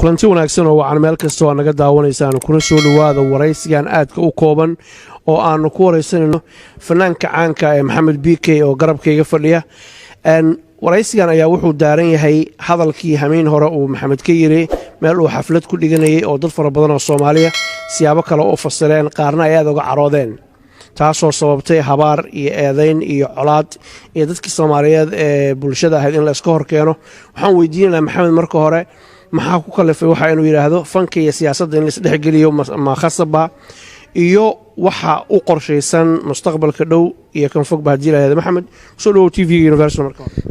kulanti wanaagsan oo wacan meel kasta oo naga daawanaysaan kuna soo dhawaada waraysigan aadka u kooban oo aanu ku waraysanayno fanaanka caanka ee Maxamed BK oo garabkayga fadhiya waraysigan ayaa wuxuu daaran yahay hadalkii hameen hore uu Maxamed ka yiri meel uu xaflad ku dhiganayay oo dad fara badan oo Soomaaliya siyaabo kale oo fasireen qaarna ay aad uga caroodeen taasoo sababtay habaar iyo eedayn iyo colaad iyo dadkii Soomaaliyeed ee bulshada ahayd in la iska hor keeno waxaan weydiinaynaa Maxamed marka hore maxaa ku kalifay waxa inuu yiraahdo fanka iyo siyaasadda in la isdhex geliyo ma khasaba iyo waxa u qorshaysan mustaqbalka dhow iyo kan fog baa jilaayada Maxamed soo dhaw TV Universal marka hore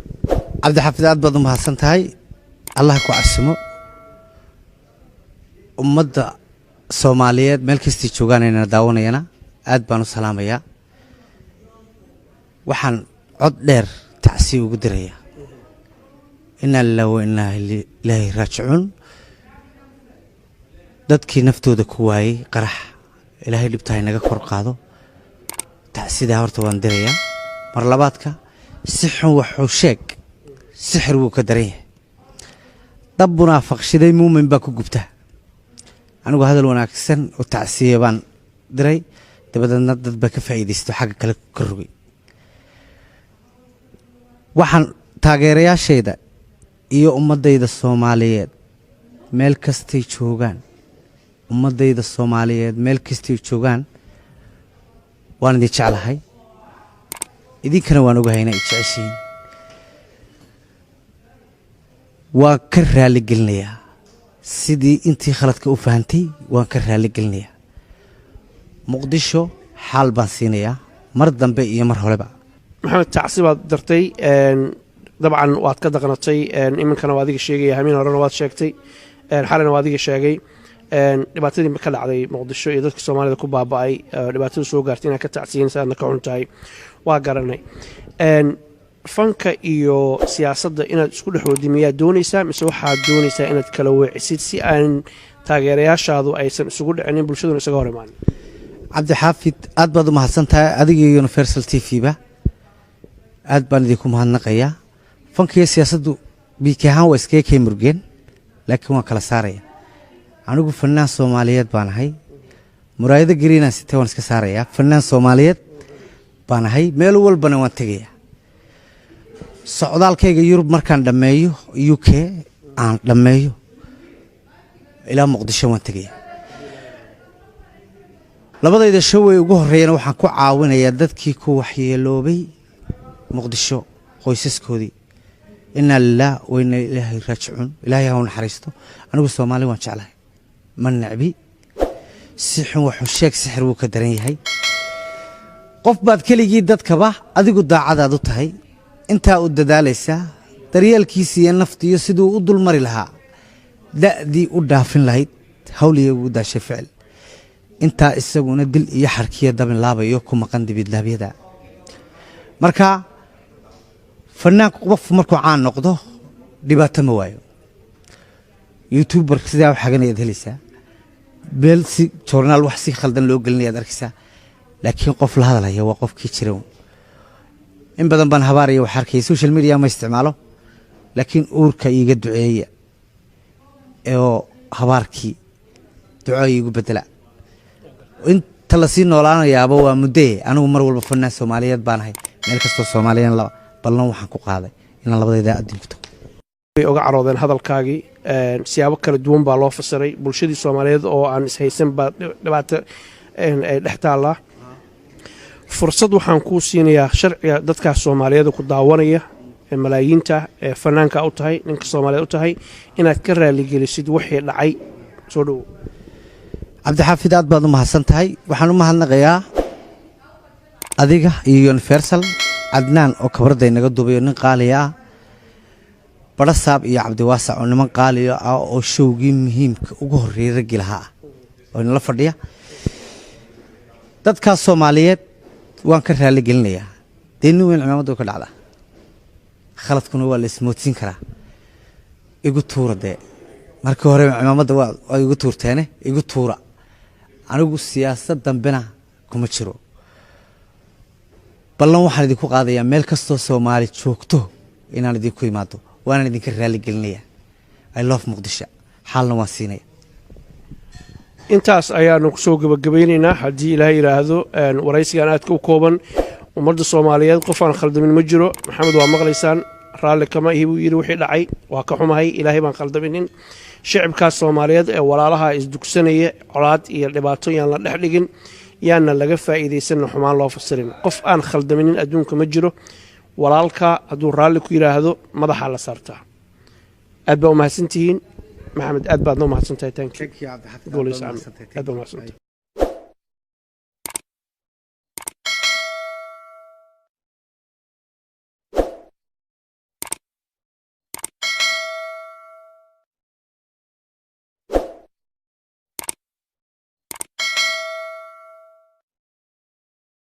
عبد الحفيظ aad baad u mahadsantahay Allah ku casimo ummadda Soomaaliyeed meel kasta joogaan inay daawanayana aad baan u salaamayaa waxaan cod dheer tacsi ugu diraya inna lillahi wa inna ilayhi raaji'uun dadkii naftooda ku waayay qarax ilaahay dhibtahay naga kor qaado tacsida horta waan dirayaa mar labaadka si xun wuxuu sheeg sixir wuu ka daran yahay dab munaafaqshiday muumin baa ku gubta anigu hadal wanaagsan oo tacsiye baan diray dabadna dad ba ka faa'iideysto xagga kale ka rogay waxaan taageerayaashayda iyo ummadayda Soomaaliyeed meel kasta joogaan ummadayda Soomaaliyeed meel kasta joogaan waan idin jeclahay idinkana waan ogahay inay jeceshiin waan ka raali gelinayaa sidii intii khaladka u fahantay waan ka raali gelinayaa muqdisho xal baan siinayaa mar dambe iyo mar horeba Maxamed tacsibaad dartay dabcan waad ka daqnatay iminkana waad iga sheegay hameen horena waad sheegtay xalana waad iga sheegay dhibaatadii ka dhacday muqdisho iyo dadka Soomaalida ku baaba'ay dhibaatada soo gaartay inay ka tacsiinaysan ka xuntahay waa garanay fanka iyo siyaasadda inaad isku dhaxoodimiyaa doonaysaa mise waxaad doonaysaa inaad kala weecisid si aan taageerayaashaadu aysan isugu dhicinin bulshaduna isaga hor imaan Cabdi Xaafid aad baad u mahadsantahay adiga Universal TV ba aad baan idinku mahadnaqayaa fanka iyo siyaasaddu biikahan waa iska kay murgeen laakiin waan kala saaraya anigu fanaan Soomaaliyeed baan ahay muraayada gariina sitay waan iska saaraya fanaan Soomaaliyeed baan ahay meel walbana waan tagayaa socdaalkayga Yurub markaan dhameeyo UK aan dhameeyo ilaa Muqdisho waan tagayaa labadayda showay ugu horeeyana waxaan ku caawinayaa dadkii ku waxyeeloobay Muqdisho qoysaskoodii inna lillahi wa inna ilayhi raaji'uun ilaahay ha u naxariisto anigu Soomaali waan jeclahay ma nacbi si xun wuxuu sheeg sixir wuu ka daran yahay qof baad keligii dadkaba adigu daacadaad u tahay inta u dadaalaysa daryeelkiisa iyo naftiyo sidoo u dulmari lahaa daadii u dhaafin lahayd hawliga ugu daashay ficil inta isaguna dil iyo xarkiya dabin laabayo ku maqan dibid laabiyada marka fanaanku qof markuu caan noqdo dhibaato ma waayo YouTuber sida wax xaganeed helaysaa beel si journal wax si khaldan loo galinayaa arkaysaa laakiin qof la hadalaya waa qofkii jiray in badan baan habaariyo wax arkay social media ma isticmaalo laakiin uurka iiga duceeya oo habaarkii duco iigu bedela inta la sii noolaanayaaba waa muddo anigu mar walba fanaan Soomaaliyeed baan ahay meel kasto Soomaaliyeed la ballan waxaan ku qaaday inaan labadayda adinto way uga caroodeen hadalkaagii siyaabo kala duwan baa loo fasiray bulshadii Soomaaliyeed oo aan is haysan ba dhibaato ay dhextaala fursad waxaan ku siinayaa sharciga dadka Soomaaliyeed ku daawanaya malaayiinta fanaanka u tahay ninka Soomaaliyeed u tahay inaad ka raali gelisid wixii dhacay soo dhaw Cabdi Xaafid aad baad u mahadsantahay waxaan u mahadnaqayaa adiga iyo Universal Adnaan oo kabarday naga duubayo nin qaali ah Barasaab iyo Cabdi Waasac oo niman qaali ah oo showgii muhiimka ugu horeeyay rag lahaa oo la fadhiya dadka Soomaaliyeed waan ka raali gelinayaa deenu weyn ciidamadu ka dhacda khaladkuna waa la ismoodsin karaa igu tuurade markii hore ciidamada waa igu tuurteene igu tuura anigu siyaasad dambena kuma jiro ballan waxaan idinku qaadayaa meel kastoo Soomaali joogto inaan idinku imaado وانا idinka raali gelinaya I love Muqdisho xalna waan siinaya intaas ayaanu ku soo gabagabaynaynaa haddii ilaahay yidhaahdo waraysigan aadka u kooban ummadda soomaaliyeed qof aan khaldamin ma jiro maxamed waa maqlaysaan raalli kama ihi buu yidhi wixii dhacay waa ka xumahay ilaahay baan khaldaminin shicibkaas soomaaliyeed ee walaalaha isdugsanaya colaad iyo dhibaato yaan la dhex dhigin yaana laga faa'iidaysanna xumaan loo fasirin qof aan khaldaminin adduunka ma jiro walaalka hadduu raalli ku yidhaahdo madaxaa la saartaa aad baa u mahadsantihiin maxamed aad baadna u mahadsantahay taanki